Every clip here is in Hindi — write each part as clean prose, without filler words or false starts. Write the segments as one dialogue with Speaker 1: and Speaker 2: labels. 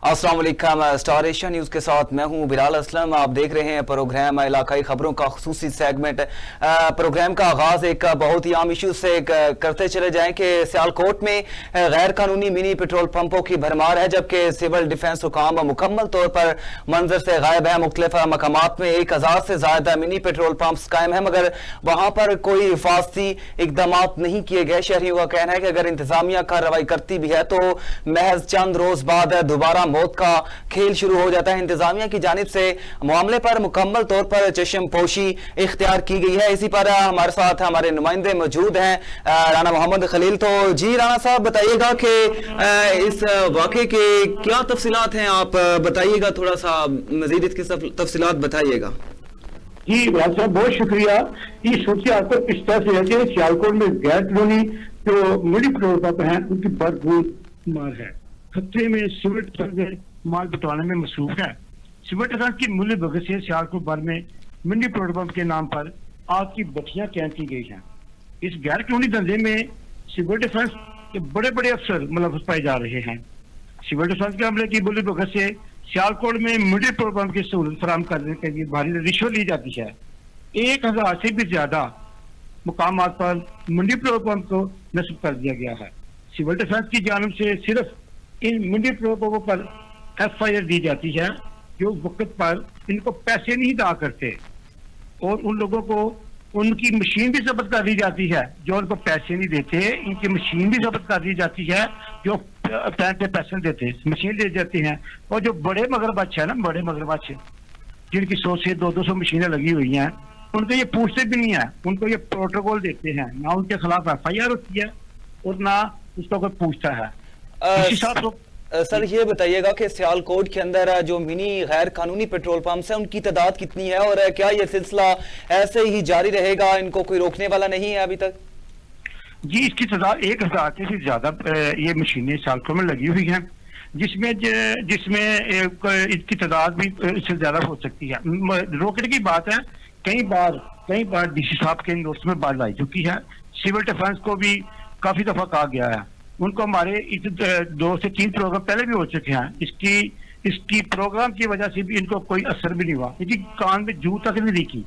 Speaker 1: अस्सलाम वालेकुम। स्टार एशिया न्यूज़ के साथ मैं हूं बिलाल असलम। आप देख रहे हैं प्रोग्राम इलाकाई खबरों का खुसूसी सेगमेंट। प्रोग्राम का आगाज एक बहुत ही आम इशू से करते चले जाएं कि सियालकोट में गैर कानूनी मिनी पेट्रोल पंपों की भरमार है, जबकि सिविल डिफेंस हुकाम मुकम्मल तौर पर मंजर से गायब है। मुख्तलिफ मकामात में 1000 से ज्यादा मिनी पेट्रोल पंप कायम है, मगर वहां पर कोई हिफाजती इकदाम नहीं किए गए। शहरियों का कहना है कि अगर इंतजामिया कार्रवाई करती भी है तो महज चंद रोज बाद दोबारा मौत का खेल शुरू हो जाता है। इंतजामिया की जानिब से मामले पर मुकम्मल तौर पर चश्म पोशी इख्तियार की गई है। इसी पर हमारे साथ हमारे नुमाइंदे मौजूद हैं, राना मोहम्मद खलील। तो जी राना साहब, बताइएगा कि इस वाक़े के क्या तफसीलात हैं, आप बताइएगा, थोड़ा सा मजीद इसकी तफसीलात बताइएगा।
Speaker 2: जी राज साहब, बहुत शुक्रिया। ये सोचिए आपको किस तरह से है कि सियालकोट में गैर कानूनी जो मिनी पेट्रोल पंप हैं उनकी भरपूर मार है। खतरे में सिविल डिफेंस माल बटवाने में मसरूफ है। सिविल डिफेंस की मूल्य भगत से सियालकोट भर में मिनी पेट्रोल पंप के नाम पर आग की भट्टियां कैद की गई हैं। इस गैर कानूनी धंधे में सिविल डिफेंस के बड़े बड़े अफसर मुलव्वस पाए जा रहे हैं। सिविल डिफेंस के हमले की मूल्य भगत से सियालकोट में मिनी पेट्रोल पंप की सहूलत फराहम करने के लिए भारी रिश्वत ली जाती है। 1000 से भी ज्यादा मुकामात पर मिनी पेट्रोल पंप को नस्ब कर दिया गया है। सिविल डिफेंस की जानिब से सिर्फ इन मिनी पेट्रोल पंपों पर FIR दी जाती है जो वक्त पर इनको पैसे नहीं अदा करते, और उन लोगों को उनकी मशीन भी जब्त कर दी जाती है जो उनको पैसे नहीं देते। इनकी मशीन भी जब्त कर दी जाती है जो टाइम पे पैसे देते, मशीन दे जाती हैं। और जो बड़े मगरमच्छ है ना, बड़े मगरमच्छ जिनकी 100 से 200 मशीनें लगी हुई हैं, उनको ये पूछते भी नहीं है। उनको ये प्रोटोकॉल देते हैं, ना उनके खिलाफ FIR होती है और ना उसका कोई पूछता है।
Speaker 1: सर ये बताइएगा कि सियालकोट के अंदर जो मिनी गैर कानूनी पेट्रोल पंप्स हैं उनकी तादाद कितनी है, और क्या ये सिलसिला ऐसे ही जारी रहेगा, इनको कोई रोकने वाला नहीं है अभी तक?
Speaker 2: जी, इसकी तादाद 1000 से ज्यादा ये मशीनें सियालकोट में लगी हुई हैं, जिसमें इसकी तादाद भी इससे ज्यादा हो सकती है। रोकने की बात है, कई बार DC साहब के नोट्स में बात आई चुकी है। सिविल डिफेंस को भी काफी दफा कहा गया है। उनको हमारे 2 से 3 प्रोग्राम पहले भी हो चुके हैं। इसकी प्रोग्राम की वजह से भी इनको कोई असर भी नहीं हुआ। इनकी कान में जू तक नहीं दिखी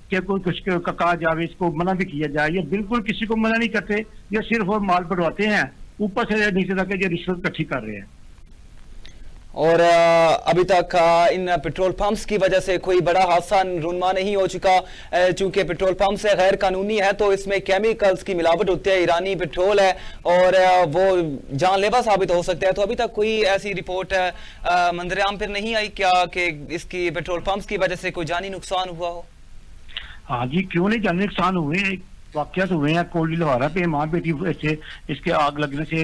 Speaker 2: कि कोई कुछ कहा जाए, इसको मना भी किया जाए। ये बिल्कुल किसी को मना नहीं करते, ये सिर्फ और माल बढ़वाते हैं, ऊपर से नीचे तक ये रिश्वत इकट्ठी कर रहे हैं।
Speaker 1: और अभी तक इन पेट्रोल पंप्स की वजह से कोई बड़ा हादसा रूनमा नहीं हो चुका। चूंकि पेट्रोल पंप से गैर कानूनी है तो इसमें केमिकल्स की मिलावट होती है, ईरानी पेट्रोल है और वो जानलेवा साबित हो सकता है। तो अभी तक कोई ऐसी रिपोर्ट मंजरेआम पर नहीं आई क्या कि इसकी पेट्रोल पंप्स की वजह से कोई जानी नुकसान हुआ हो?
Speaker 2: हाँ जी, क्यों नहीं जानी नुकसान हुए, वाकयात हुए हैं। कोयली लोहारा पे माँ बेटी से इसके आग लगने से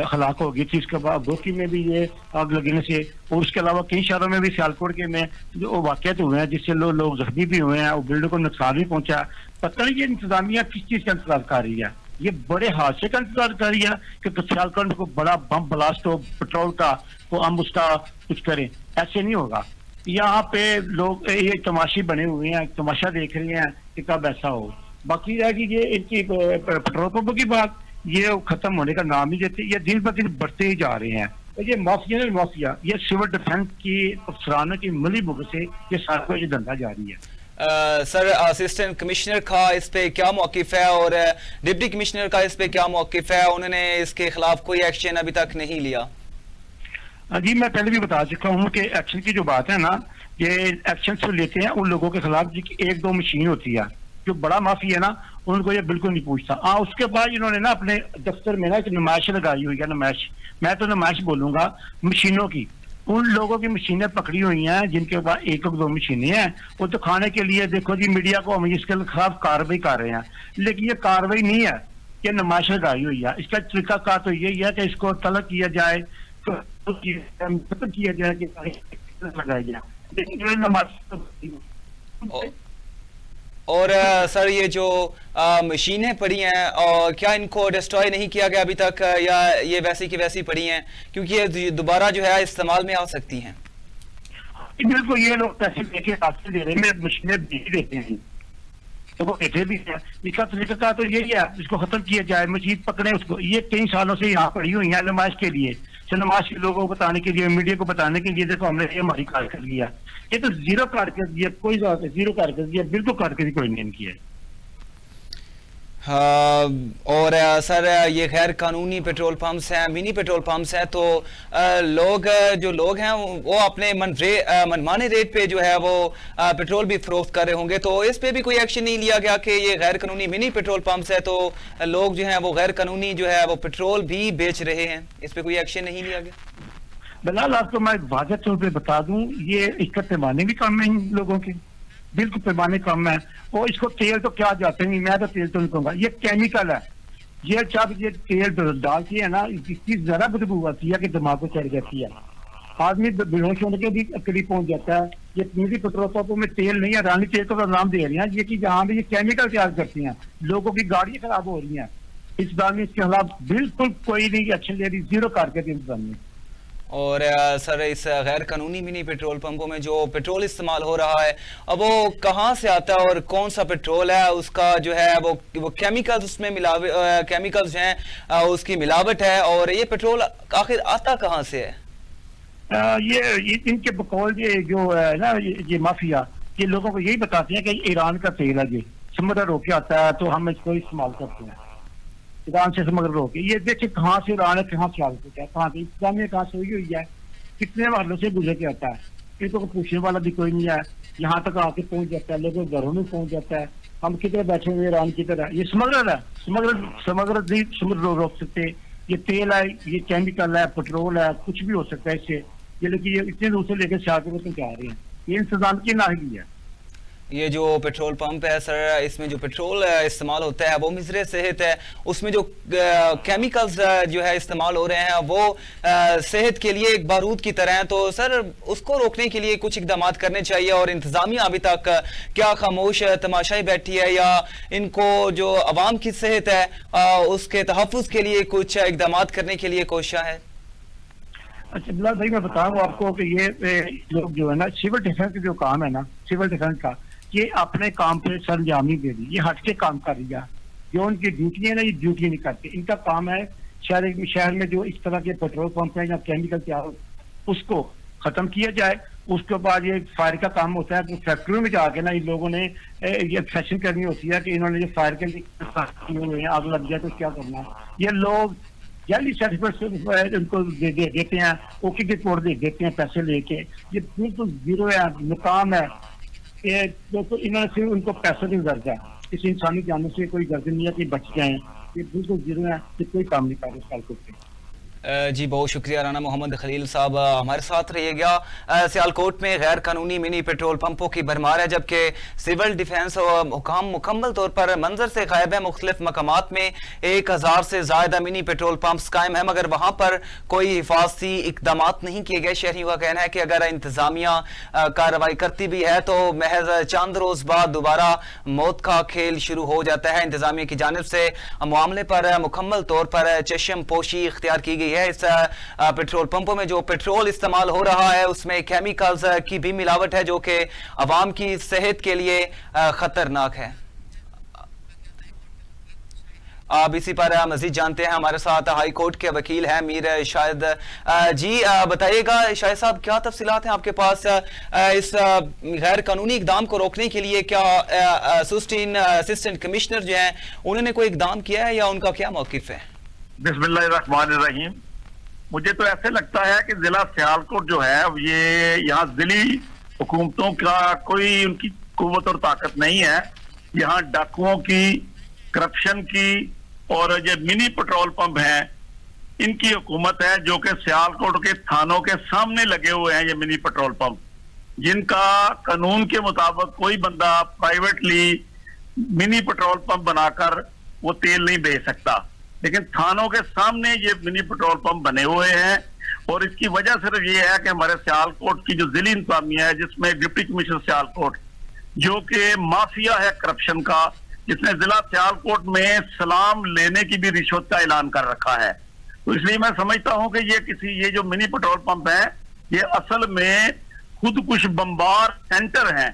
Speaker 2: हलाक हो गई थी। इसके बाद गोकी में भी ये आग लगने से, और उसके अलावा कई शहरों में भी सियालकोट के में जो वाकयात हुए हैं जिससे लोग जख्मी भी हुए हैं और बिल्डिंग को नुकसान भी पहुंचा। पता नहीं ये इंतजामिया किस चीज का इंतजार कर रही है, ये बड़े हादसे का इंतजार कर रही है कि सियालकोट को बड़ा बम ब्लास्ट हो पेट्रोल का, तो हम उसका कुछ करें। ऐसे नहीं होगा। यहाँ पे लोग ये तमाशी बने हुए हैं, तमाशा देख रहे हैं कि कब ऐसा हो। बाकी रह गई ये इनकी पेट्रोल पंपों की बात, ये खत्म होने का नाम नहीं देते, ये दिन ब दिन बढ़ते ही जा रहे हैं। ये माफिया ये सिविल डिफेंस की अफसरानों की मिली भुगत से ये सारा ये धंधा जारी है।
Speaker 1: सर, असिस्टेंट कमिश्नर का इस पे क्या मौकिफ है और डिप्टी कमिश्नर का इस पे क्या मौकिफ है? उन्होंने इसके खिलाफ कोई एक्शन अभी तक नहीं लिया।
Speaker 2: जी, मैं पहले भी बता चुका हूँ कि एक्शन की जो बात है ना, ये एक्शन जो लेते हैं उन लोगों के खिलाफ जिनकी 1-2 मशीन होती है। जो बड़ा माफी है ना, उनको ये बिल्कुल नहीं पूछता। उसके बाद इन्होंने ना अपने दफ्तर में ना एक नुमाइश लगाई हुई है। नुमाइश, मैं तो नुमाइश बोलूंगा मशीनों की। उन लोगों की मशीनें पकड़ी हुई हैं जिनके पास 1-2 मशीनें हैं। वो तो खाने के लिए देखो जी, मीडिया को हम इसके खिलाफ कार्रवाई कर रहे हैं, लेकिन ये कार्रवाई नहीं है कि नुमाइश लगाई हुई है। इसका तरीकाकार तो यही है कि इसको तलब किया जाए, खत्म किया जाए कि लगाया जाए, लेकिन
Speaker 1: और सर ये जो मशीनें पड़ी हैं, और क्या इनको डिस्ट्रॉय नहीं किया गया अभी तक, या ये वैसी की वैसी पड़ी हैं क्योंकि ये दोबारा जो है इस्तेमाल में आ सकती हैं?
Speaker 2: बिल्कुल, ये लोग पैसे लेके हाथ दे रहे हैं, मशीनें भी देते हैं तो वो कहते भी है। इसका तरीका तो यही है, इसको खत्म किया जाए, मशीन पकड़े उसको। ये कई सालों से यहाँ पड़ी हुई है नुमाइश के लिए। सिनेमाशी लोगों को बताने के लिए, मीडिया को बताने के लिए देखो हमने ये हमारी कारकर्दगी है। ये तो जीरो कारकर्दगी है, कोई जीरो कारकर्दगी है, बिल्कुल कारकर्दगी कोई नहीं की है।
Speaker 1: हाँ, और सर ये गैर कानूनी पेट्रोल पंप्स हैं, मिनी पेट्रोल पंप्स हैं, तो जो लोग हैं वो अपने मनमाने रेट पे जो है वो पेट्रोल भी फरोख्त कर रहे होंगे, तो इस पे भी कोई एक्शन नहीं लिया गया कि ये गैर कानूनी मिनी पेट्रोल पंप्स है तो लोग जो हैं वो गैर कानूनी जो है वो पेट्रोल भी बेच रहे हैं, इस पे कोई एक्शन नहीं लिया गया?
Speaker 2: बिलाल आपको मैं वाज़ेह तौर पे बता दूं, ये इसका पैमाने भी कम है इन लोगों के, बिल्कुल पैमाने कम है। और इसको तेल तो क्या जाते नहीं, मैं तो तेल तो नहीं कहूँगा, ये केमिकल है। ये जब ये तेल डालती है ना, इसकी जरा बदबू आती है कि दिमाग को चढ़ जाती है, आदमी बेहोश होने के भी करीब पहुंच जाता है। ये पूरी पेट्रोल पंपों में तेल नहीं है, रानी तेल का नाम दे रही है ये कि जहाँ भी ये केमिकल तैयार करती हैं, लोगों की गाड़ियां खराब हो रही हैं। इस बार में इसके खिलाफ बिल्कुल कोई नहीं एक्शन ले रही, जीरो कारकर्दगी इंतजाम में।
Speaker 1: और सर इस गैर कानूनी मिनी पेट्रोल पंपों में जो पेट्रोल इस्तेमाल हो रहा है, अब वो कहाँ से आता है और कौन सा पेट्रोल है, उसका जो है वो केमिकल्स उसमें केमिकल्स हैं, उसकी मिलावट है, और ये पेट्रोल आखिर आता कहाँ से है?
Speaker 2: ये इनके बकौल ये जो है ना, ये माफिया, ये लोगों को यही बताते हैं कि ईरान का तेल है, ये समुद्र रोके आता है तो हम इसको इस्तेमाल करते हैं, ईरान से समुद्र रोके। ये देखिए कहाँ से ईरान है, कहाँ से आलकूट है, कहाँ से इंतजामिया कहाँ से हुई है, कितने महलों से गुजर के आता है, इनको तो पूछने वाला भी कोई नहीं है। यहाँ तक आके पहुंच जाता है, लोगों के घरों में पहुंच जाता है। हम कितने बैठे हुए ईरान की तरह, ये स्मगलर है, समुद्र रोक सकते। ये तेल है, ये केमिकल है, पेट्रोल है, कुछ भी हो सकता है इससे। ये लेकिन ये इतने दूर से लेकर सियालकोट में पहुंचा रहे हैं, ये इंतजाम की नाहिगी है।
Speaker 1: ये जो पेट्रोल पंप है सर, इसमें जो पेट्रोल इस्तेमाल होता है वो मिज़रे सेहत है, उसमें जो केमिकल्स जो है इस्तेमाल हो रहे हैं वो सेहत के लिए एक बारूद की तरह है, तो सर उसको रोकने के लिए कुछ इकदाम करने चाहिए। और इंतज़ामिया अभी तक क्या खामोश तमाशाई बैठी है, या इनको जो अवाम की सेहत है उसके तहफ़्फ़ुज़ के लिए कुछ इकदाम करने के लिए कोशिश है?
Speaker 2: अच्छा बिलाल भाई, मैं बताऊँ आपको कि ये लोग जो है ना, सिविल डिफेंस का जो काम है ना, सिविल डिफेंस का, ये अपने काम पे सरंजामी दे दी, ये हट के काम कर रही है। जो उनकी ड्यूटी है ना, ये ड्यूटी नहीं करते। इनका काम है शहर में जो इस तरह के पेट्रोल पंप है या केमिकल तैयार, उसको खत्म किया जाए। उसके बाद ये फायर का काम होता है, तो फैक्ट्रियों में जाके ना इन लोगों ने ये फैशन करनी होती है कि इन्होंने ये फायर के लिए आग लग जाए तो क्या करना है। ये लोग जाली सर्टिफिकेट उनको देते हैं, ओके रिपोर्ट दे देते हैं पैसे लेके। ये बिल्कुल जीरो है, मुकाम है। ये तो इन्होंने सिर्फ उनको पैसे की गर्ज है, किसी इंसानी जानने से कोई गर्ज नहीं है कि बच जाए। ये बिल्कुल जीरो है, कि कोई काम नहीं कर रहे सियालकोट पे।
Speaker 1: जी बहुत शुक्रिया राना मोहम्मद खलील साहब, हमारे साथ रहिएगा। सियालकोट में गैर कानूनी मिनी पेट्रोल पंपों की भरमार है, जबकि सिविल डिफेंस और हुकाम मुकम्मल तौर पर मंजर से गायब है। मुख्तलिफ मकामात में 1000 से ज़्यादा मिनी पेट्रोल पंप्स कायम है, मगर वहाँ पर कोई हिफाजती इकदाम नहीं किए गए। शहरियों का कहना है कि अगर इंतज़ामिया कार्रवाई करती भी है तो महज चंद रोज़ बाद दोबारा मौत का खेल शुरू हो जाता है। इंतज़ामिया की जानिब से मामले पर मुकम्मल तौर पर चश्म पोशी इख्तियार की गई है। इस पेट्रोल पंपों में जो पेट्रोल इस्तेमाल हो रहा है उसमें केमिकल्स की भी मिलावट है, जो कि अवाम की सेहत के लिए खतरनाक है। आप इसी पर मजीद जानते हैं, हमारे साथ हाई कोर्ट के वकील हैं मीर शाहिद जी। बताइएगा शाहिद साहब, क्या तफसीलात हैं आपके पास इस गैर कानूनी इकदाम को रोकने के लिए? क्या असिस्टेंट कमिश्नर जो हैं उन्होंने कोई इकदाम किया है या उनका क्या मौकिफ है?
Speaker 3: बिस्मिल्लाहिर्रहमानिर्रहीम। मुझे तो ऐसे लगता है कि जिला सियालकोट जो है ये यहाँ जिली हुकूमतों का कोई उनकी कुव्वत और ताकत नहीं है। यहाँ डाकुओं की, करप्शन की और ये मिनी पेट्रोल पंप हैं इनकी हुकूमत है, जो कि सियालकोट के थानों के सामने लगे हुए हैं। ये मिनी पेट्रोल पंप जिनका कानून के मुताबिक कोई बंदा प्राइवेटली मिनी पेट्रोल पंप बनाकर वो तेल नहीं बेच सकता, लेकिन थानों के सामने ये मिनी पेट्रोल पंप बने हुए हैं। और इसकी वजह सिर्फ ये है कि हमारे सियालकोट की जो जिली इंतजामिया है, जिसमें डिप्टी कमिश्नर सियालकोट जो कि माफिया है करप्शन का, जिसने जिला सियालकोट में सलाम लेने की भी रिश्वत का ऐलान कर रखा है। तो इसलिए मैं समझता हूं कि ये जो मिनी पेट्रोल पंप है ये असल में खुदकुश बम्बार सेंटर हैं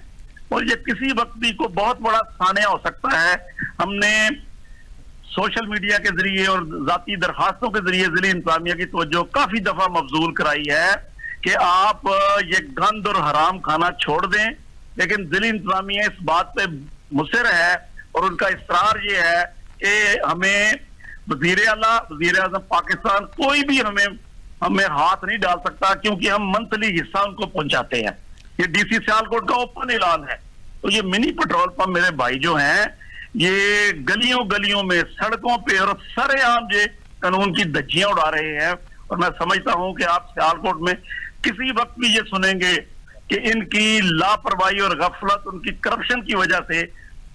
Speaker 3: और ये किसी वक्त भी को बहुत बड़ा सानिया हो सकता है। हमने सोशल मीडिया के जरिए और जाती दरखास्तों के जरिए जिला इंतजामिया की तवज्जो काफी दफा मबजूल कराई है कि आप ये गंद और हराम खाना छोड़ दें, लेकिन जिला इंतजामिया इस बात पे मुसर है और उनका इसरार ये है कि हमें वजीर आला, वजीर आज़म पाकिस्तान कोई भी हमें हाथ नहीं डाल सकता, क्योंकि हम मंथली हिस्सा उनको पहुंचाते हैं। ये डीसी सियालकोट का ओपन ऐलान है। तो ये मिनी पेट्रोल पंप मेरे भाई जो हैं, ये गलियों गलियों में, सड़कों पे और सरेआम ये कानून की धज्जियां उड़ा रहे हैं। और मैं समझता हूं कि आप सियालकोट में किसी वक्त भी ये सुनेंगे कि इनकी लापरवाही और गफलत, उनकी करप्शन की वजह से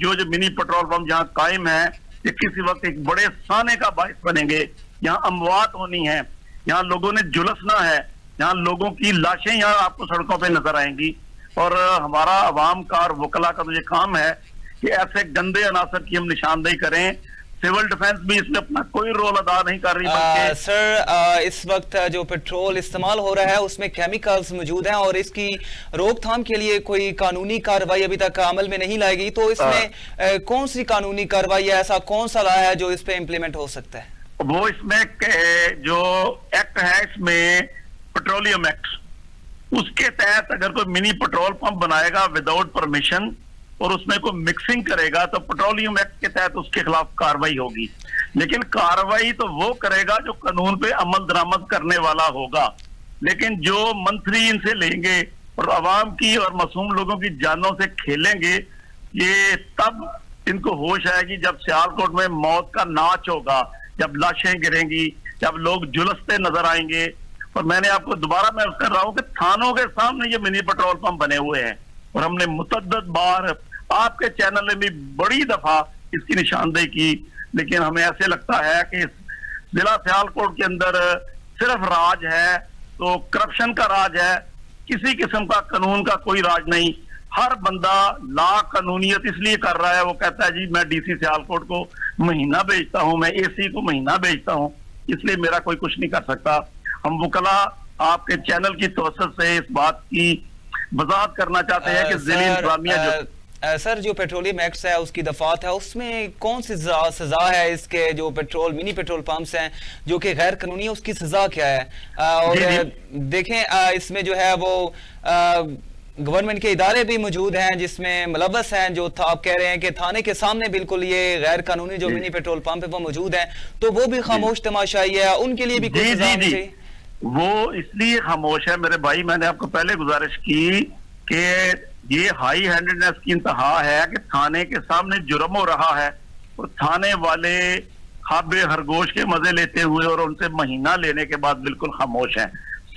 Speaker 3: जो मिनी पेट्रोल पंप जहां कायम है, ये किसी वक्त एक बड़े साने का बायस बनेंगे। यहाँ अमवात होनी है, यहाँ लोगों ने जुलसना है, यहाँ लोगों की लाशें यहाँ आपको सड़कों पे नजर आएंगी। और हमारा अवाम का और वकला का तो ये काम है कि ऐसे गंदे अनासर की हम निशानदेही करें। सिविल डिफेंस भी इसमें अपना कोई रोल अदा नहीं कर रही।
Speaker 1: सर, इस वक्त जो पेट्रोल इस्तेमाल हो रहा है उसमें केमिकल्स मौजूद हैं और इसकी रोकथाम के लिए कोई कानूनी कार्रवाई अभी तक अमल में नहीं लाई गई, तो इसमें कौन सी कानूनी कार्रवाई, ऐसा कौन सा ला है जो इस पे इम्प्लीमेंट हो सकता है?
Speaker 3: वो इसमें जो एक्ट है, इसमें पेट्रोलियम एक्ट, उसके तहत अगर कोई मिनी पेट्रोल पंप बनाएगा विदाउट परमिशन और उसमें कोई मिक्सिंग करेगा तो पेट्रोलियम एक्ट के तहत उसके खिलाफ कार्रवाई होगी। लेकिन कार्रवाई तो वो करेगा जो कानून पे अमल दरामद करने वाला होगा। लेकिन जो मंत्री इनसे लेंगे और आवाम की और मासूम लोगों की जानों से खेलेंगे, ये तब इनको होश आएगी जब सियालकोट में मौत का नाच होगा, जब लाशें गिरेंगी, जब लोग जुलसते नजर आएंगे। और मैंने आपको दोबारा मैं कर रहा हूं कि थानों के सामने ये मिनी पेट्रोल पंप बने हुए हैं और हमने मुतअद्दिद बार आपके चैनल में भी बड़ी दफा इसकी निशानदेही की, लेकिन हमें ऐसे लगता है कि इस जिला सियालकोट के अंदर सिर्फ राज है तो करप्शन का राज है, किसी किस्म का कानून का कोई राज नहीं। हर बंदा ला कानूनियत इसलिए कर रहा है, वो कहता है जी मैं डीसी सियालकोट को महीना भेजता हूं, मैं एसी को महीना भेजता हूं, इसलिए मेरा कोई कुछ नहीं कर सकता। हम वकला आपके चैनल की तवज्जो से इस बात की वजाहत करना चाहते हैं कि जिला इंतजामिया
Speaker 1: सर, जो पेट्रोलियम एक्ट है उसकी दफात है, उसमें कौन सी सजा है इसके जो मिनी पेट्रोल पंप्स हैं जो कि गैर कानूनी है, उसकी सजा क्या है? और देखें इसमें जो है वो गवर्नमेंट के इदारे भी मौजूद हैं जिसमें मुलव्वस हैं, जो आप कह रहे हैं कि थाने के सामने बिल्कुल ये गैर कानूनी जो मिनी पेट्रोल पंप है वो मौजूद है, तो वो भी खामोश तमाशाई है, उनके लिए भी कोई सजा होनी चाहिए?
Speaker 3: वो इसलिए खामोश है मेरे भाई, मैंने आपको पहले गुजारिश की कि ये हाई हैंडेडनेस की इंतहा है कि थाने के सामने जुर्म हो रहा है और थाने वाले खाबे खरगोश के मजे लेते हुए और उनसे महीना लेने के बाद बिल्कुल खामोश हैं।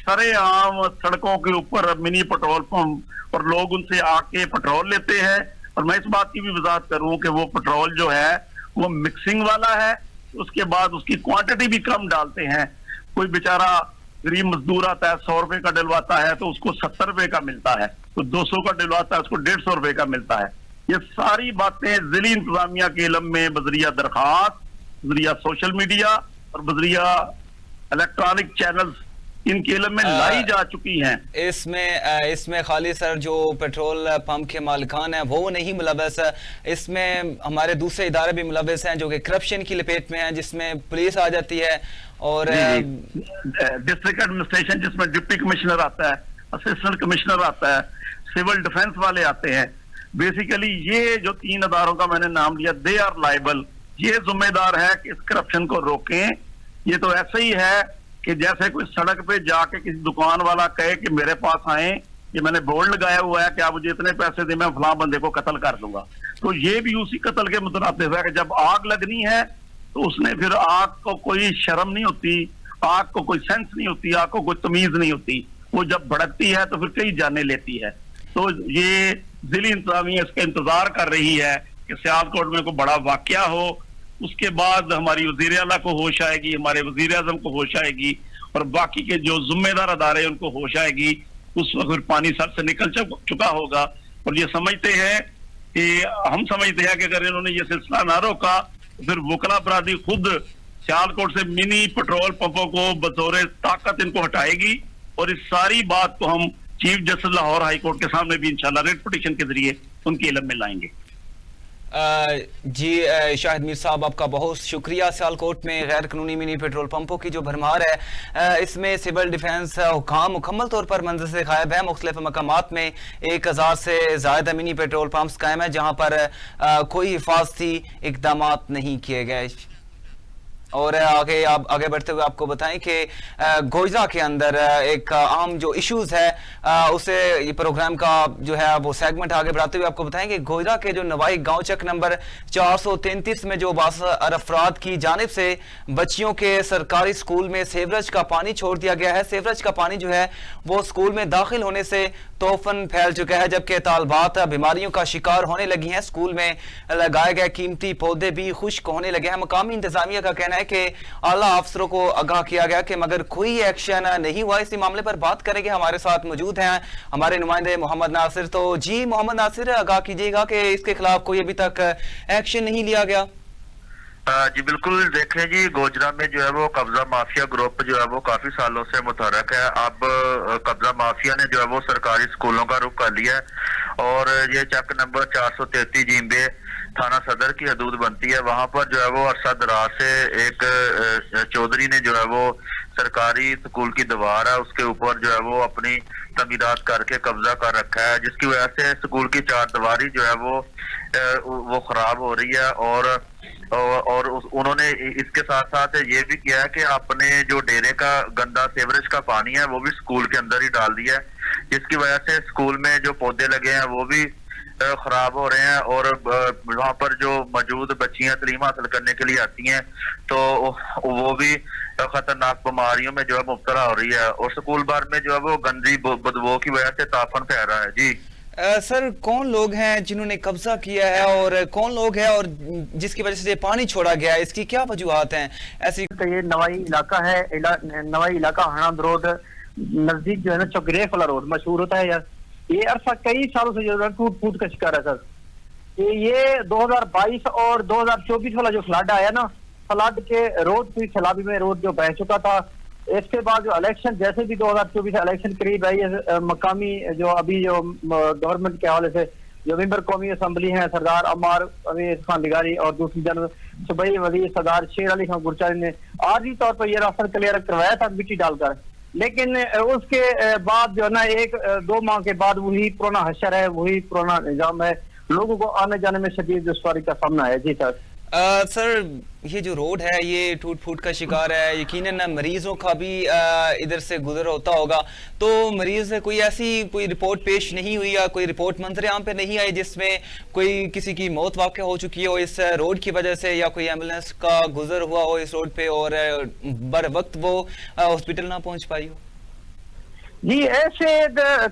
Speaker 3: सरेआम सड़कों के ऊपर मिनी पेट्रोल पंप और लोग उनसे आके पेट्रोल लेते हैं। और मैं इस बात की भी वजाहत करूं कि वो पेट्रोल जो है वो मिक्सिंग वाला है, उसके बाद उसकी क्वांटिटी भी कम डालते हैं। कोई बेचारा गरीब मजदूर आता है 100 रुपए का डलवाता है तो उसको 70 रुपए का मिलता है, तो 200 का डलवाता है उसको 150 रुपए का मिलता है। ये सारी बातें जिला इंतजामिया के इल्म में बजरिया दरखास्त, बजरिया सोशल मीडिया और बजरिया इलेक्ट्रॉनिक चैनल्स इनके इल्म में लाई जा चुकी हैं।
Speaker 1: इसमें खाली सर जो पेट्रोल पंप के मालिकान हैं वो नहीं मुलव्वस, इसमें हमारे दूसरे इदारे भी मुलव्वस हैं जो कि करप्शन की लपेट में हैं, जिसमें पुलिस आ जाती है और
Speaker 3: डिस्ट्रिक्ट एडमिनिस्ट्रेशन जिसमें डिप्टी कमिश्नर आता है, असिस्टेंट कमिश्नर आता है, सिविल डिफेंस वाले आते हैं। बेसिकली ये जो 3 अदारों का मैंने नाम लिया, दे आर लायबल, ये जिम्मेदार है कि इस करप्शन को रोकें। ये तो ऐसे ही है कि जैसे कोई सड़क पे जाके किसी दुकान वाला कहे कि मेरे पास आए, ये मैंने बोर्ड लगाया हुआ है कि आप मुझे इतने पैसे दे, मैं फलां बंदे को कत्ल कर दूंगा, तो ये भी उसी कत्ल के मुतरातिब है कि जब आग लगनी है तो उसने फिर आग को कोई शर्म नहीं होती, आग को कोई सेंस नहीं होती, आग को कोई तमीज नहीं होती, वो जब भड़कती है तो फिर कई जाने लेती है। तो ये जिला इंतजामिया इसका इंतजार कर रही है कि सियालकोट में कोई बड़ा वाकया हो, उसके बाद हमारी वजीर आला को होश आएगी, हमारे वजीर आजम को होश आएगी और बाकी के जो जिम्मेदार अदारे उनको होश आएगी। उस वक्त पानी सर से निकल चुका होगा और ये समझते हैं कि हम समझते हैं कि अगर इन्होंने ये सिलसिला ना रोका तो फिर वकला बरादरी खुद सियालकोट से मिनी पेट्रोल पंपों को बतौर ताकत इनको हटाएगी और इस सारी बात को हम chief justice Lahore high court के सामने भी इंशाल्लाह रेट पिटीशन के जरिए उनके इल्म में लाएंगे।
Speaker 1: जी शाहिद मीर साहब, आपका बहुत शुक्रिया। सियालकोट में गैर कानूनी मिनी पेट्रोल पंपों की जो भरमार है, इसमें सिविल डिफेंस हुकाम मुकम्मल तौर पर मंजर से गायब है। मुख्तलिफ मकामात में 1000 से ज़्यादा मिनी पेट्रोल पंप्स कायम है जहाँ पर कोई हिफाजती इकदाम नहीं किए गए। और आगे बढ़ते हुए आपको बताएं कि गोजरा के अंदर एक आम जो इश्यूज है उसे ये प्रोग्राम का जो है वो सेगमेंट आगे बढ़ाते हुए आपको बताएं कि गोजरा के जो नवाई गांव चक नंबर 433 में जो अफराद की जानिब से बच्चियों के सरकारी स्कूल में सेवरेज का पानी छोड़ दिया गया है। सेवरेज का पानी जो है वो स्कूल में दाखिल होने से तोफन फैल चुका है, जबकि तालबात बीमारियों का शिकार होने लगी हैं। स्कूल में लगाए गए कीमती पौधे भी खुश्क होने लगे हैं। मकामी इंतजामिया का कहना है कि आला अफसरों को आगाह किया गया कि मगर कोई एक्शन नहीं हुआ। इसी मामले पर बात करेंगे, हमारे साथ मौजूद हैं हमारे नुमाइंदे मोहम्मद नासिर। तो जी मोहम्मद नासिर, आगाह कीजिएगा कि इसके खिलाफ कोई अभी तक एक्शन नहीं लिया गया।
Speaker 4: जी बिल्कुल, देखें जी, गोजरा में जो है वो कब्जा माफिया ग्रुप जो है वो काफी सालों से मुतहरक है। अब कब्जा माफिया ने जो है वो सरकारी स्कूलों का रुख कर लिया है और ये चक नंबर 433 जींबे थाना सदर की हदूद बनती है। वहां पर जो है वो अरसा दराज से एक चौधरी ने जो है वो सरकारी स्कूल की दीवार है उसके ऊपर जो है वो अपनी तमीरात करके कब्जा कर रखा है, जिसकी वजह से स्कूल की चारदीवारी जो है वो खराब हो रही है। और उन्होंने इसके साथ साथ ये भी किया है कि अपने जो डेरे का गंदा सेवरेज का पानी है वो भी स्कूल के अंदर ही डाल दिया है, जिसकी वजह से स्कूल में जो पौधे लगे हैं वो भी खराब हो रहे हैं। और वहाँ पर जो मौजूद बच्चियां तालीम हासिल करने के लिए आती हैं तो वो भी खतरनाक बीमारियों में जो है मुब्तला हो रही है और स्कूल भर में जो है वो गंदी बदबू की वजह से तापन फैल रहा है। जी
Speaker 1: सर, कौन लोग हैं जिन्होंने कब्जा किया है और कौन लोग हैं और जिसकी वजह से पानी छोड़ा गया है, इसकी क्या वजूहत हैं? ऐसी
Speaker 5: तो ये नवाई इलाका है, नवाई इलाका हणाद रोड नजदीक जो है ना चौगरेफ वाला रोड मशहूर होता है यार। ये अरसा कई सालों से जो है टूट फूट का शिकार है सर। ये 2022 और 2024 वाला जो फ्लड आया ना, फ्लड के रोड हुई सैलाबी में रोड जो बह चुका था। इसके बाद जो इलेक्शन, जैसे भी 2024 इलेक्शन करीब है, मकामी जो अभी जो गवर्नमेंट के हवाले से जो मेंबर कौमी असम्बली हैं सरदार अमार अमीर खान लिगारी और दूसरी जनरल सुबई वजीर सरदार शेर अली खान गुरचानी ने आर्जी तौर पर यह रास्ता क्लियर करवाया था मिट्टी डालकर, लेकिन उसके बाद जो है ना 1-2 माह के बाद वही पुराना हशर है, वही पुराना निजाम है। लोगों को आने जाने में शदीद दुश्वारी का सामना है। जी सर।
Speaker 1: सर, ये जो रोड है ये टूट फूट का शिकार है, यकीनन मरीजों का भी इधर से गुजर होता होगा। तो मरीज कोई रिपोर्ट पेश नहीं हुई या कोई रिपोर्ट मंजर-ए-आम पे नहीं आई जिसमें कोई किसी की मौत वाक़या हो चुकी हो इस रोड की वजह से, या कोई एम्बुलेंस का गुजर हुआ हो इस रोड पे और बर वक्त वो हॉस्पिटल ना पहुंच पाई हो?
Speaker 5: जी ऐसे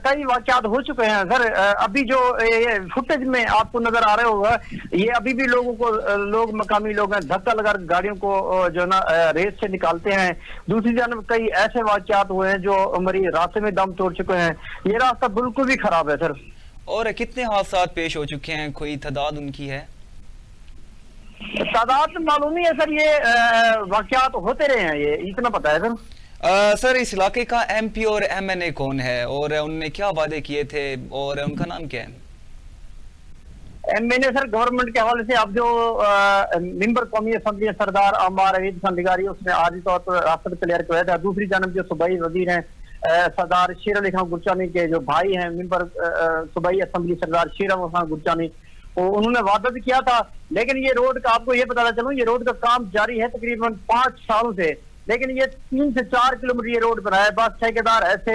Speaker 5: कई वाकयात हो चुके हैं सर। अभी जो ये फुटेज में आपको नजर आ रहा होगा, ये अभी भी लोग मकामी लोग हैं धक्का लगा गाड़ियों को जो ना रेस से निकालते हैं। दूसरी जानब कई ऐसे वाकयात हुए हैं जो मरीज रास्ते में दम तोड़ चुके हैं। ये रास्ता बिल्कुल भी खराब है सर।
Speaker 1: और कितने हादसा पेश हो चुके हैं, कोई तादाद उनकी है?
Speaker 5: तादाद मालूम नहीं है सर, ये वाकयात होते रहे हैं, ये इतना पता है सर।
Speaker 1: सर, इस इलाके का एमपी और एमएनए कौन है और उन्होंने क्या वादे किए थे और उनका नाम क्या है?
Speaker 5: एमएनए सर गवर्नमेंट के हवाले से अब जो मेंबर कौमी असम्बली सरदार अमार अवीद खान लिगारी, उसने आर्जी तौर पर रास्ता क्लियर किया था। दूसरी जानब जो सूबाई वजीर हैं सरदार शेर अली खान गुरचानी के जो भाई हैं मेंबर सूबाई असम्बली सरदार शेर अली खान गुरचानी, उन्होंने वादा भी किया था। लेकिन ये रोड का आपको ये बताना चलूं, ये रोड का काम जारी है तकरीबन 5 सालों से, लेकिन ये 3 से 4 किलोमीटर ये रोड बनाया। बस ठेकेदार ऐसे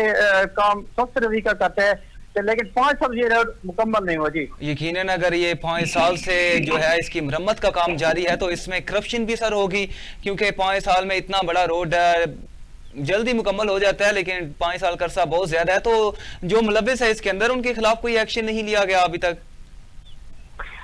Speaker 5: काम सख्त रवि का करते हैं, लेकिन 5 साल ये रोड मुकम्मल नहीं हुआ। जी
Speaker 1: यकीनन अगर ये 5 साल से जो है इसकी मरम्मत का काम जारी है तो इसमें करप्शन भी सर होगी, क्योंकि 5 साल में इतना बड़ा रोड जल्दी मुकम्मल हो जाता है, लेकिन 5 साल का अरसा बहुत ज्यादा है। तो जो मुलविस है इसके अंदर, उनके खिलाफ कोई एक्शन नहीं लिया गया अभी तक?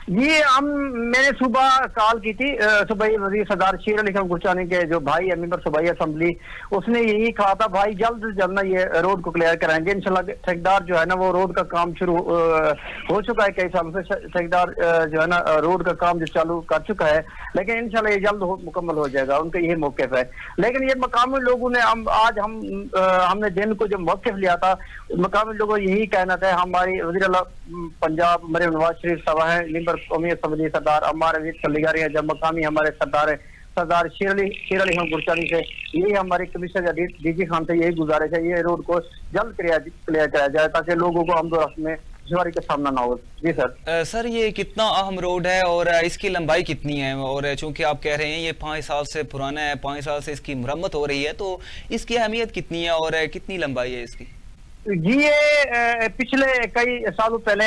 Speaker 5: ये मैंने सुबह कॉल की थी सूबाई वजीर सरदार शेर अली खान गुरचानी के जो भाई है मेंबर सूबाई असम्बली, उसने यही कहा था भाई जल्द से जल्द ना ये रोड को क्लियर कराएंगे इंशाल्लाह। ठेकेदार जो है ना वो रोड का काम शुरू हो चुका है, कई सालों से ठेकेदार जो है ना रोड का काम जो चालू कर चुका है, लेकिन इंशाल्लाह ये जल्द मुकम्मल हो जाएगा। उनका यही मौक़िफ़ है। लेकिन ये मकामी लोगों ने आज हमने दिन को जो मौक़िफ़ लिया था, मकामी लोगों यही कहना था, हमारी वज़ीर आला पंजाब मरीम नवाज शरीफ साहब हैं, मेंबर कौमी असम्बली सरदार अम्मार अजीज कलीगारी हैं, जब मकामी हमारे सरदार शेर अली खान गुरचानी से, यही हमारे कमिश्नर डीजी खान से यही गुजारिश है, ये रोड को जल्द क्लियर कराया जाए ताकि लोगों को आमदोरफ्त में दुश्वारी का सामना ना हो। जी सर।
Speaker 1: सर ये कितना अहम रोड है और इसकी लंबाई कितनी है? और चूंकि आप कह रहे हैं ये 5 साल से पुराना है, 5 साल से इसकी मरम्मत हो रही है, तो इसकी अहमियत कितनी है और कितनी लंबाई है इसकी?
Speaker 5: जी ये पिछले कई सालों पहले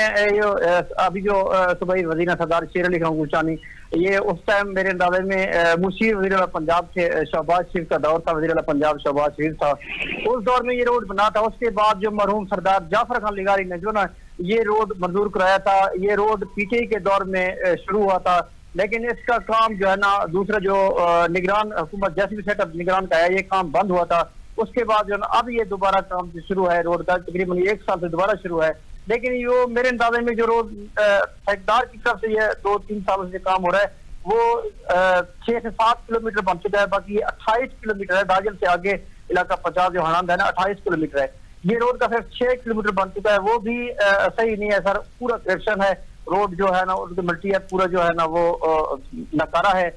Speaker 5: अभी जो सूबाई वज़ीर सरदार शेर अली खान गुरचानी, ये उस टाइम मेरे अंदाजे में मुशीर वज़ीर आला पंजाब थे, शहबाज शरीफ का दौर था, वज़ीर आला पंजाब शहबाज शरीफ था, उस दौर में ये रोड बना था। उसके बाद जो मरहूम सरदार जाफर खान लिगारी ने जो ना ये रोड मंजूर कराया था, ये रोड पीटीआई के दौर में शुरू हुआ था, लेकिन इसका काम जो है ना दूसरा जो निगरान हुकूमत जैसे भी सेटअप निगरान का है, ये काम बंद हुआ था। उसके बाद जो अब ये दोबारा काम शुरू है रोड का, तकरीबन 1 साल से दोबारा शुरू है। लेकिन यो मेरे अंदाजे में जो रोड ठेकेदार की तरफ से ये 2-3 सालों से काम हो रहा है, वो 6 से 7 किलोमीटर बन चुका है, बाकी 28 किलोमीटर है। दाजल से आगे इलाका 50 जो हणांद है ना 28 किलोमीटर है। ये रोड का सिर्फ 6 किलोमीटर बन चुका है, वो भी सही नहीं है सर। पूरा करेक्शन है, रोड जो है ना उसकी मल्टी है, पूरा जो है ना वो नकारा है।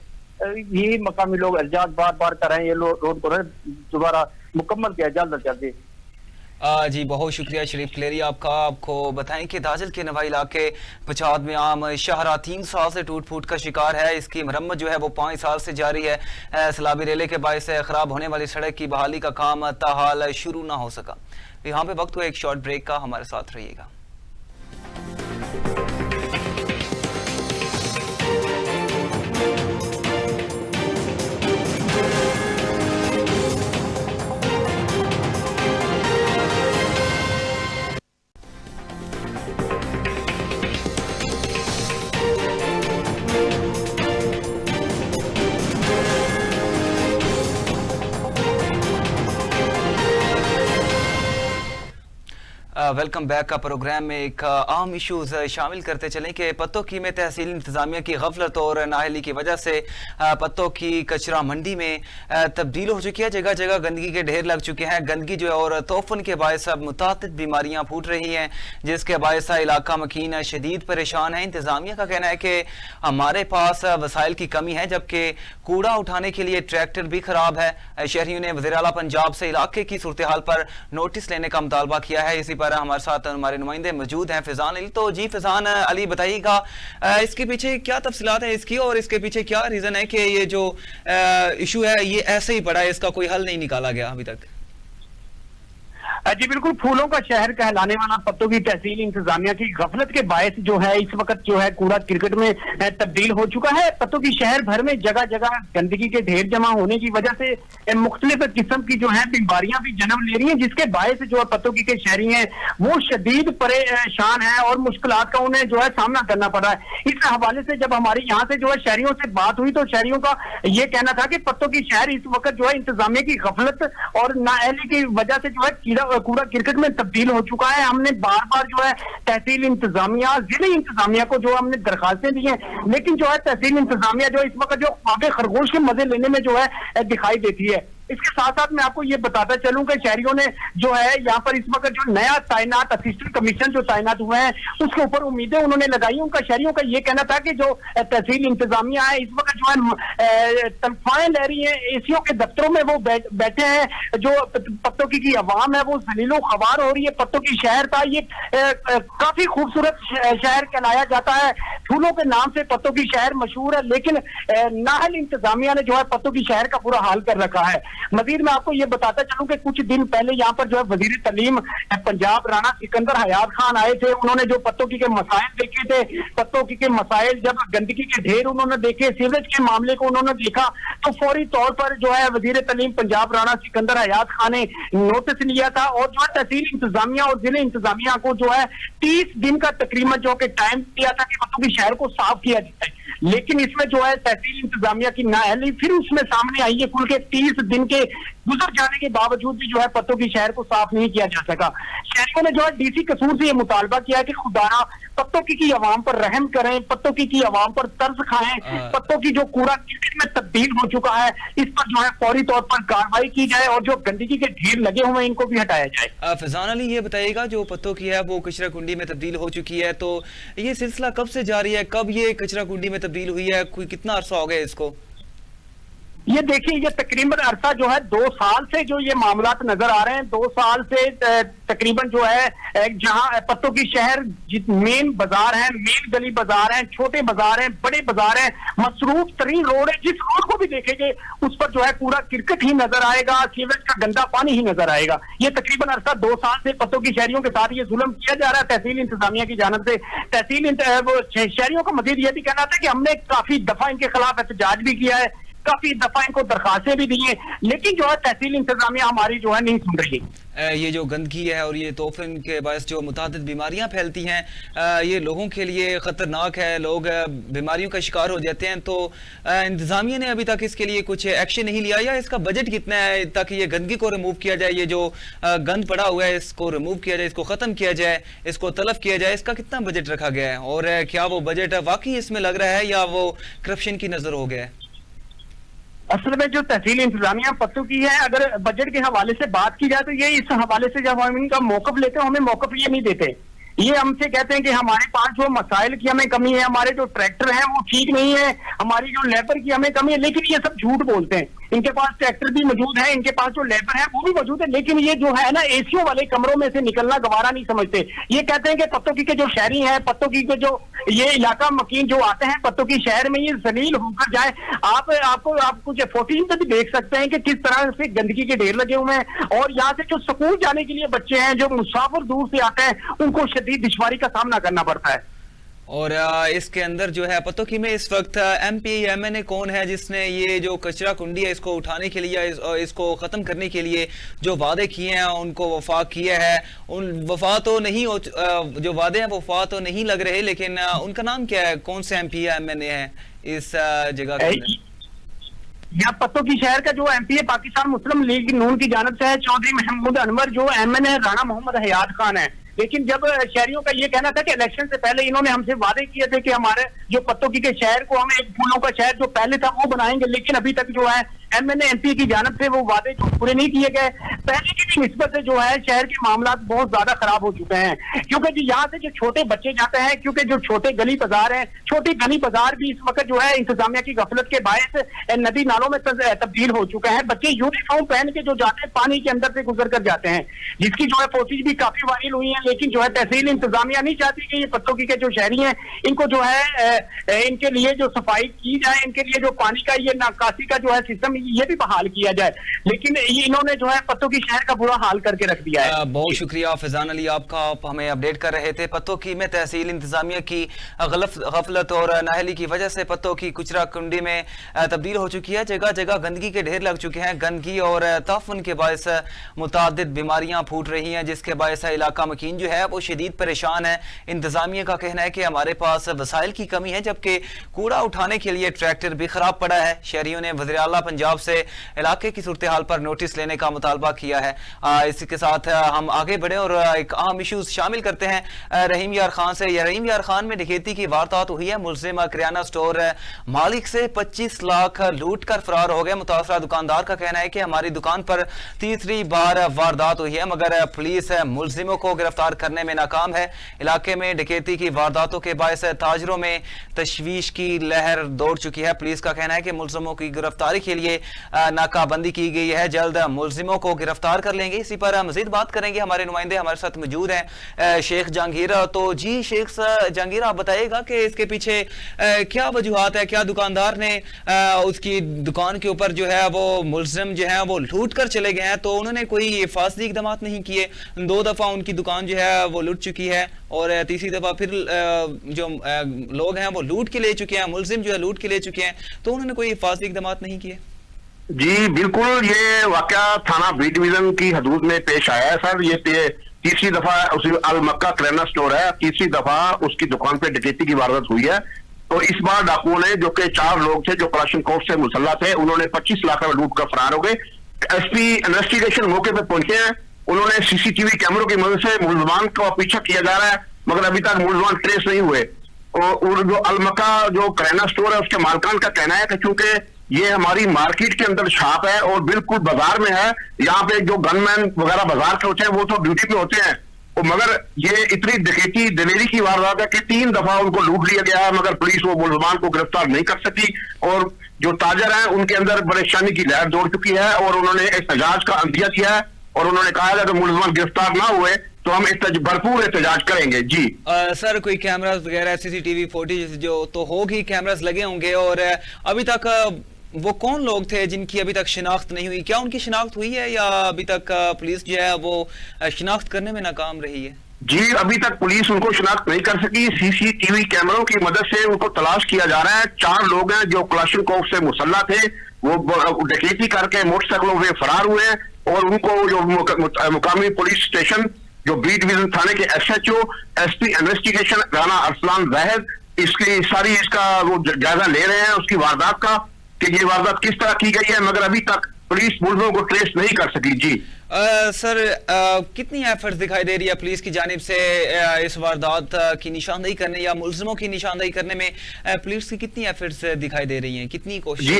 Speaker 5: यही मकामी लोग एहतजाज बार बार कर रहे हैं, ये रोड को दोबारा मुकम्मल किया जल्द से जल्द।
Speaker 1: जी बहुत शुक्रिया शरीफ क्लेरी आपका। आपको बताएं कि दाजल के नवा इलाके पचाद में आम शाहरा 3 साल से टूट फूट का शिकार है। इसकी मरम्मत जो है वो 5 साल से जारी है। सैलाबी रेले के बायस खराब होने वाली सड़क की बहाली का काम ताहाल शुरू ना हो सका। यहाँ पे वक्त हुआ एक शॉर्ट ब्रेक का, हमारे साथ रहिएगा। वेलकम बैक का प्रोग्राम में एक आम इश्यूज शामिल करते चलें कि पत्तों की में तहसील इंतजामिया की गफलत और नाहली की वजह से पत्तों की कचरा मंडी में तब्दील हो चुकी है। जगह जगह गंदगी के ढेर लग चुके हैं। गंदगी जो है और तोफन के बायस अब मुतादिद बीमारियां फूट रही हैं, जिसके बायस इलाका मकीन शदीद परेशान है। इंतजामिया का कहना है कि हमारे पास वसाइल की कमी है, जबकि कूड़ा उठाने के लिए ट्रैक्टर भी खराब है। शहरियों ने वज़ीर आला पंजाब से इलाके की सूरत हाल पर नोटिस लेने का मुतालबा किया है। इसी पर हमारे साथ हमारे नुमाइंदे मौजूद हैं फैजान अली। तो जी फैजान अली बताइएगा इसके पीछे क्या तफसीलात है इसकी, और इसके पीछे क्या रीजन है कि ये जो इशू है ये ऐसे ही पड़ा है, इसका कोई हल नहीं निकाला गया अभी तक?
Speaker 6: जी बिल्कुल, फूलों का शहर कहलाने वाला पत्तों की तहसील इंतजामिया की गफलत के बायस जो है इस वक्त जो है कूड़ा क्रिकेट में तब्दील हो चुका है। पत्तों की शहर भर में जगह जगह गंदगी के ढेर जमा होने की वजह से मुख्तलिफ किस्म की जो है बीमारियां भी जन्म ले रही हैं, जिसके बायस जो है पत्तों की के शहरी हैं वो शदीद परेशान है और मुश्किलात का उन्हें जो है सामना करना पड़ रहा है। इस हवाले से जब हमारी यहाँ से जो है शहरियों से बात हुई तो शहरियों का ये कहना था कि पत्तों की शहर इस वक्त जो है इंतजामिया की गफलत और नाअहली की वजह से जो है कूड़ा क्रिकेट में तब्दील हो चुका है। हमने बार बार जो है तहसील इंतजामिया जिले इंतजामिया को जो हमने दरखास्तें दी हैं, लेकिन जो है तहसील इंतजामिया जो इस वक्त जो आगे खरगोश के मजे लेने में जो है दिखाई देती है। इसके साथ साथ मैं आपको ये बताता चलूं कि शहरियों ने जो है यहाँ पर इस वक्त जो नया तैनात असिस्टेंट कमीशन जो तैनात हुए हैं उसके ऊपर उम्मीदें उन्होंने लगाई। उनका शहरियों का ये कहना था कि जो तहसील इंतजामिया है इस वक्त जो है तनख्वाहें ले रही है, एसीओ के दफ्तरों में वो बैठे हैं, जो पत्तों की आवाम है वो जलीलो खबार हो रही है। पत्तों की शहर था ये काफी खूबसूरत शहर कहलाया जाता है, फूलों के नाम से पत्तों की शहर मशहूर है, लेकिन नाहल इंतजामिया ने जो है पत्तों की शहर का पूरा हाल कर रखा है। मजीद मैं आपको ये बताता चलूं कि कुछ दिन पहले यहाँ पर जो है वजीर तलीम पंजाब राणा सिकंदर हयात खान आए थे। उन्होंने जो पत्तों की के मसाइल देखे थे, पत्तों की के मसाइल जब गंदगी के ढेर उन्होंने देखे, सीवरेज के मामले को उन्होंने देखा, तो फौरी तौर पर जो है वजीर तलीम पंजाब राणा सिकंदर हयात खान ने नोटिस लिया था और जो है तहसील इंतजामिया और जिले इंतजामिया को जो है 30 दिन का तकरीबन जो कि टाइम दिया था कि पत्तों की शहर को साफ किया जाए। लेकिन इसमें जो है तहसील इंतजामिया की नाअहली फिर उसमें सामने आई है। कुल के 30 दिन के गुजर जाने के बावजूद भी जो है पत्तों की शहर को साफ नहीं किया जा सका। शहरियों ने जो है डीसी कसूर से ये मुतालबा किया कि खुदारा पत्तों की आवाम पर रहम करें, पत्तों की आवाम पर तरस खाएं, पत्तों की जो कूड़ा क्रिकेट में तब्दील हो चुका है इस पर जो है फौरी तौर पर कार्रवाई की जाए और जो गंदगी के ढेर लगे हुए हैं इनको भी हटाया जाए।
Speaker 1: फैजान अली, ये बताइएगा जो पत्तों की है वो कचरा कुंडी में तब्दील हो चुकी है, तो ये सिलसिला कब से जारी है, कब ये कचरा कुंडी में तब्दील हुई है, कोई कितना अरसा हो गया इसको?
Speaker 6: ये देखिए, ये तकरीबन अरसा जो है 2 साल से जो ये मामलात नजर आ रहे हैं। 2 साल से तकरीबन जो है जहां पत्तों की शहर मेन बाजार है, मेन गली बाजार है, छोटे बाजार हैं, बड़े बाजार हैं, मसरूफ तरीन रोड है, जिस रोड को भी देखेंगे उस पर जो है कूड़ा क्रिकेट ही नजर आएगा, सीवेज का गंदा पानी ही नजर आएगा। ये तकरीबन अरसा 2 साल से पत्तों की शहरियों के साथ ये जुल्म किया जा रहा है तहसील इंतजामिया की जानिब से। तहसील शहरियों का मजीद यह भी कहना था कि हमने काफी दफा इनके खिलाफ एहतजाज भी किया है, काफी दफा इनको दरखास्तें भी दी हैं, लेकिन जो है तहसील इंतजामिया हमारी जो है नहीं सुन रही।
Speaker 1: ये जो गंदगी है और ये तोहफन के बायस जो मुतादिद बीमारियां फैलती हैं, ये लोगों के लिए ख़तरनाक है, लोग बीमारियों का शिकार हो जाते हैं। तो इंतज़ामिया ने अभी तक इसके लिए कुछ एक्शन नहीं लिया, या इसका बजट कितना है ताकि ये गंदगी को रिमूव किया जाए, ये जो गंद पड़ा हुआ है इसको रिमूव किया जाए, इसको ख़त्म किया जाए, इसको तलब किया जाए, इसका कितना बजट रखा गया है? और क्या वो बजट वाकई इसमें लग रहा है या वो करप्शन की नज़र हो गया है?
Speaker 6: असल में जो तहसील इंतजामिया पत्तों की है, अगर बजट के हवाले से बात की जाए तो ये इस हवाले से जब हम इनका मौकफ लेते हैं हमें मौकफ ये नहीं देते। ये हमसे कहते हैं कि हमारे पास जो मसाइल की हमें कमी है, हमारे जो ट्रैक्टर हैं वो ठीक नहीं है, हमारी जो लेबर की हमें कमी है, लेकिन ये सब झूठ बोलते हैं। इनके पास ट्रैक्टर भी मौजूद है, इनके पास जो लेबर है वो भी मौजूद है, लेकिन ये जो है ना एसियों वाले कमरों में से निकलना गवारा नहीं समझते। ये कहते हैं कि पत्तों की के जो शहरी हैं, पत्तों की के जो ये इलाका मकीन जो आते हैं पत्तों की शहर में, ये जलील होकर जाए। आप कुछ फोटोज में भी देख सकते हैं कि किस तरह से गंदगी के ढेर लगे हुए हैं, और यहाँ से जो स्कूल जाने के लिए बच्चे हैं, जो मुसाफिर दूर से आते हैं, उनको शदीद दुश्वारी का सामना करना पड़ता है।
Speaker 1: और इसके अंदर जो है पत्तों में इस वक्त MP MNA कौन है जिसने ये जो कचरा कुंडी है इसको उठाने के लिए, इसको ख़त्म करने के लिए जो वादे किए हैं उनको वफा किया है? उन वफा तो नहीं हो, जो वादे हैं वफा तो नहीं लग रहे, लेकिन उनका नाम क्या है? कौन से MP या MNA है इस जगह के अंदर?
Speaker 6: यहाँ पत्तों की शहर का जो MP है पाकिस्तान मुस्लिम लीग नून की जानिब से है चौधरी महमूद अनवर, जो MNA राणा मोहम्मद हयात खान है। लेकिन जब शहरियों का ये कहना था कि इलेक्शन से पहले इन्होंने हमसे वादे किए थे कि हमारे जो पत्तों की के शहर को हम एक फूलों का शहर जो पहले था वो बनाएंगे, लेकिन अभी तक जो है MNA MP की जानिब से वो वादे जो पूरे नहीं किए गए। पहले की भी निस्बत से जो है शहर के मामला बहुत ज्यादा खराब हो चुके हैं, क्योंकि जो यहाँ से जो छोटे बच्चे जाते हैं, क्योंकि जो छोटे गली बाजार है, छोटी गली बाजार भी इस वक्त जो है इंतजामिया की गफलत के बायस नदी नालों में तब्दील हो चुका है। बच्चे यूनिफॉर्म पहन के जो जाते हैं पानी के अंदर से गुजर कर जाते हैं, जिसकी जो है फोटोज भी काफी वायरल हुई है। लेकिन जो है तहसील इंतजामिया नहीं चाहती कि ये पत्तों की के जो शहरी हैं इनको जो है इनके लिए जो सफाई की जाए, इनके लिए जो पानी का ये निकासी का जो है सिस्टम ये भी बहाल किया जाए, लेकिन इन्होंने जो है पत्तों की शहर का बुरा हाल करके रख दिया है।
Speaker 1: बहुत शुक्रिया फैजान अली आपका, आप हमें अपडेट कर रहे थे। पत्तों की में तहसील इंतजामिया की गफलत और नाहली की वजह से पत्तों की कुचरा कुंडी में तब्दील हो चुकी है, जगह जगह गंदगी के ढेर लग चुके हैं। गंदगी और ताफुन के बायस मुतादिद बीमारियां फूट रही हैं, जिसके बायस इलाका मकीन जो है वो शदीद परेशान है। इंतजामिया का कहना है कि हमारे पास वसाइल की कमी है, जबकि कूड़ा उठाने के लिए ट्रैक्टर भी खराब पड़ा है। शहरियों ने वज़ीर आला पंजाब से इलाके की सूरत हाल पर नोटिस लेने का मुतालबा किया है। इसी के साथ हम आगे बढ़े और एक अहम इशूज शामिल करते हैं रहीम यार खान से। रहीम यार खान में डकैती की वारदात हुई है, मुलजिम किराना स्टोर मालिक से 25 लाख लूट कर फरार हो गए। मुतासरा दुकानदार का कहना है कि हमारी दुकान पर तीसरी बार वारदात हुई है, मगर पुलिस मुलजिमों को गिरफ्तार करने में नाकाम है। इलाके में डकैती की वारदातों के बायस ताजरों में तशवीश की लहर दौड़ चुकी है। पुलिस का कहना है कि मुलजिमों की गिरफ्तारी के लिए नाकाबंदी की गई है, जल्द मुलजिमों को गिरफ्तार कर लेंगे। इसी पर मजीद बात करेंगे, हमारे नुमाइंदे हमारे साथ मौजूद हैं शेख जहांगीर। तो जी शेख जहांगीर, आप बताइएगा कि इसके पीछे क्या वजूहात है? क्या दुकानदार ने उसकी दुकान के ऊपर जो है वो मुलजिम जो है वो लूट कर चले गए हैं, तो उन्होंने कोई हिफाजती इक़दाम नहीं किए? 2 दफा उनकी दुकान जो है वो लूट चुकी है और तीसरी दफा फिर जो लोग हैं वो लूट के ले चुके हैं, मुलजिम जो है लूट के ले चुके हैं, तो उन्होंने कोई हिफाजती इक़दाम नहीं किए?
Speaker 7: जी बिल्कुल, ये वाकया थाना बी डिवीजन की हदूद में पेश आया है सर। ये तीसरी दफा उस अल मक्का किराना स्टोर है, तीसरी दफा उसकी दुकान पे डकैती की वारदात हुई है। तो इस बार डाकुओं ने, जो कि 4 लोग थे जो कलाशनकोव से मुसल्ला थे, उन्होंने 25 लाख में लूट कर फरार हो गए। एसपी इन्वेस्टिगेशन मौके पे पहुंचे हैं, उन्होंने सीसीटीवी कैमरों की मदद से मुलजमान का पीछा किया जा रहा है, मगर अभी तक मुलजमान ट्रेस नहीं हुए। और जो अलमक्का जो किराना स्टोर है उसके मालकान का कहना है कि चूंकि ये हमारी मार्केट के अंदर शॉप है और बिल्कुल बाजार में है, यहाँ पे जो गनमैन वगैरह बाजार के होते हैं वो तो ड्यूटी पे होते हैं, और मगर ये इतनी डकैती दिलेरी की वारदात है कि 3 दफा उनको लूट लिया गया है, मगर पुलिस वो मुलजमान को गिरफ्तार नहीं कर सकी। और जो ताजर हैं उनके अंदर परेशानी की लहर दौड़ चुकी है और उन्होंने एहतजाज का अंदिया किया है और उन्होंने कहा है कि मुलजमान गिरफ्तार ना हुए तो हम भरपूर एहतजाज करेंगे। जी
Speaker 1: सर, कोई कैमरास वगैरह सीसीटीवी फुटेज जो तो होगी, कैमरास लगे होंगे, और अभी तक वो कौन लोग थे जिनकी अभी तक शिनाख्त नहीं हुई? क्या उनकी शिनाख्त हुई है या अभी तक पुलिस जो है वो शिनाख्त करने में नाकाम रही है?
Speaker 7: जी, अभी तक पुलिस उनको शिनाख्त नहीं कर सकी। सीसीटीवी कैमरों की मदद से उनको तलाश किया जा रहा है। 4 लोग हैं जो क्लाशनकोव से मुसल्ला थे, वो डकैती करके मोटरसाइकिलों में फरार हुए हैं और उनको जो मुकामी पुलिस स्टेशन जो बी डिवीजन थाने के SHO SP investigation Rana Arsalan Zahid इसका वो जायजा ले रहे हैं उसकी वारदात का कि ये वारदात किस तरह की गई है, मगर अभी तक पुलिस मुलजमों को ट्रेस नहीं कर सकी। जी
Speaker 1: सर, कितनी एफर्ट्स दिखाई दे रही है पुलिस की जानिब से इस वारदात की निशानदेही करने या मुलजमों की निशानदेही करने में पुलिस की कितनी एफर्ट्स दिखाई दे रही हैं, कितनी कोशिश?
Speaker 7: जी,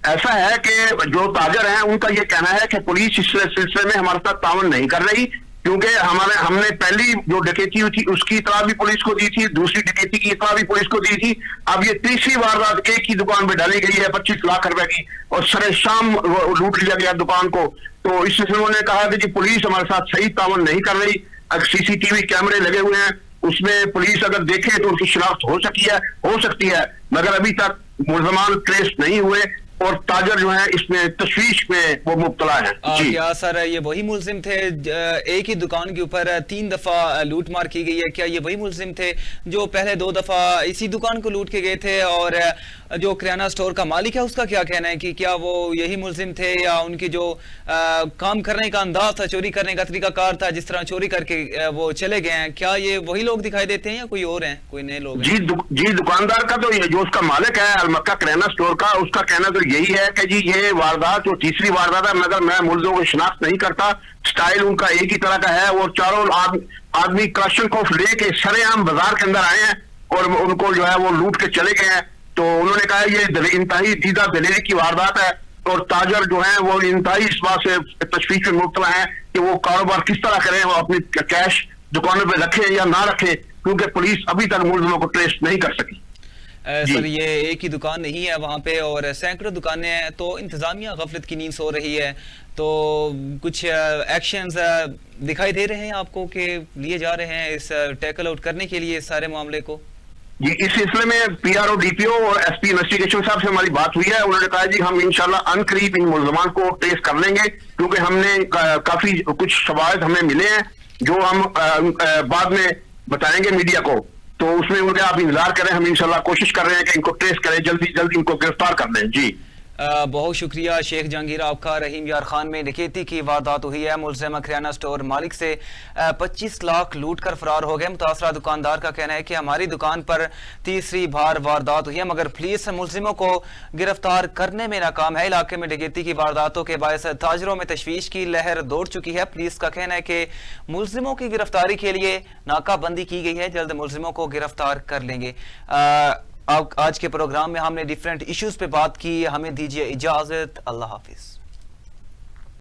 Speaker 7: ऐसा है कि जो ताजर हैं उनका ये कहना है कि पुलिस इस सिलसिले में हमारे साथ ताउन नहीं कर रही, क्योंकि हमने पहली जो डकैती हुई थी उसकी इतला भी पुलिस को दी थी, दूसरी डकैती की इतला भी पुलिस को दी थी, अब ये तीसरी वारदात एक ही दुकान पे डाली गई है 25 लाख रुपए की और सरे शाम लूट लिया गया दुकान को। तो इस सिलसिले उन्होंने कहा कि जी पुलिस हमारे साथ सही तावन नहीं कर रही। अगर सीसीटीवी कैमरे लगे हुए हैं उसमें पुलिस अगर देखे तो उनकी शिनाख्त हो सकती है, मगर अभी तक मुलजमान ट्रेस नहीं हुए और ताजर जो है इसमें तशवीश में वो मुब्तला है।
Speaker 1: क्या सर ये वही मुलजिम थे? एक ही दुकान के ऊपर 3 दफा लूट मार की गई है, क्या ये वही मुलजिम थे जो पहले 2 दफा इसी दुकान को लूट के गए थे? और जो किराना स्टोर का मालिक है उसका क्या कहना है कि क्या वो यही मुलजिम थे या उनकी जो काम करने का अंदाज था, चोरी करने का तरीकाकार था, जिस तरह चोरी करके वो चले गए हैं, क्या ये वही लोग दिखाई देते हैं या कोई और हैं, कोई नए लोग?
Speaker 7: जी, दुकानदार का तो जो उसका मालिक है अलमक्का किराना स्टोर का, उसका कहना तो यही है कि जी ये वारदात जो तीसरी वारदात है, मगर मैं मुलजमों को शिनाख्त नहीं करता, स्टाइल उनका एक ही तरह का है और चारों आदमी क्लाशनकोव लेके सरेआम बाजार के अंदर आए हैं और उनको जो है वो लूट के चले गए हैं। तो उन्होंने कहा ये इंतहाई दीदा दलेरी की वारदात है और ताजर जो है वो इंतहाई इस बात से तशवीश में मुब्तला है कि वो कारोबार किस तरह करें, वो अपनी कैश दुकानों पे रखे या ना रखे, क्योंकि पुलिस अभी तक मुलजमों को ट्रेस नहीं कर सकी।
Speaker 1: सर, ये एक ही दुकान नहीं है वहाँ पे और सैकड़ों दुकानें हैं, तो इंतजामिया गफलत की नींद सो रही है, तो कुछ एक्शंस दिखाई दे रहे हैं आपको कि लिए जा रहे हैं इस टैकल आउट करने के लिए इस सारे मामले को?
Speaker 7: जी, इस सिलसिले में PRO DPO और SP इन्वेस्टिगेशन साहब से हमारी बात हुई है। उन्होंने कहा जी हम इंशाल्लाह अनकरीब इन मुलजमान को ट्रेस कर लेंगे, क्योंकि हमने काफी कुछ शवाहिद हमें मिले हैं जो हम बाद में बताएंगे मीडिया को, तो उसमें उनके आप इंतजार करें, हम इंशाल्लाह कोशिश कर रहे हैं कि इनको ट्रेस करें, जल्दी जल्दी इनको गिरफ्तार कर लें। जी
Speaker 1: बहुत शुक्रिया शेख जहांगीर आपका। रहीम यार खान में डकैती की वारदात हुई है, मुलजिम किराना स्टोर मालिक से 25 लाख लूट कर फरार हो गए। मुतासरा दुकानदार का कहना है कि हमारी दुकान पर तीसरी बार वारदात हुई है, मगर पुलिस मुलजिमों को गिरफ्तार करने में नाकाम है। इलाके में डकैती की वारदातों के बायस ताजरों में तशवीश की लहर दौड़ चुकी है। पुलिस का कहना है कि मुलजिमों की गिरफ्तारी के लिए नाकाबंदी की गई है, जल्द मुलजिमों को गिरफ्तार कर लेंगे। आज के प्रोग्राम में हमने डिफरेंट इश्यूज पे बात की। हमें दीजिए इजाजत, अल्लाह हाफिज।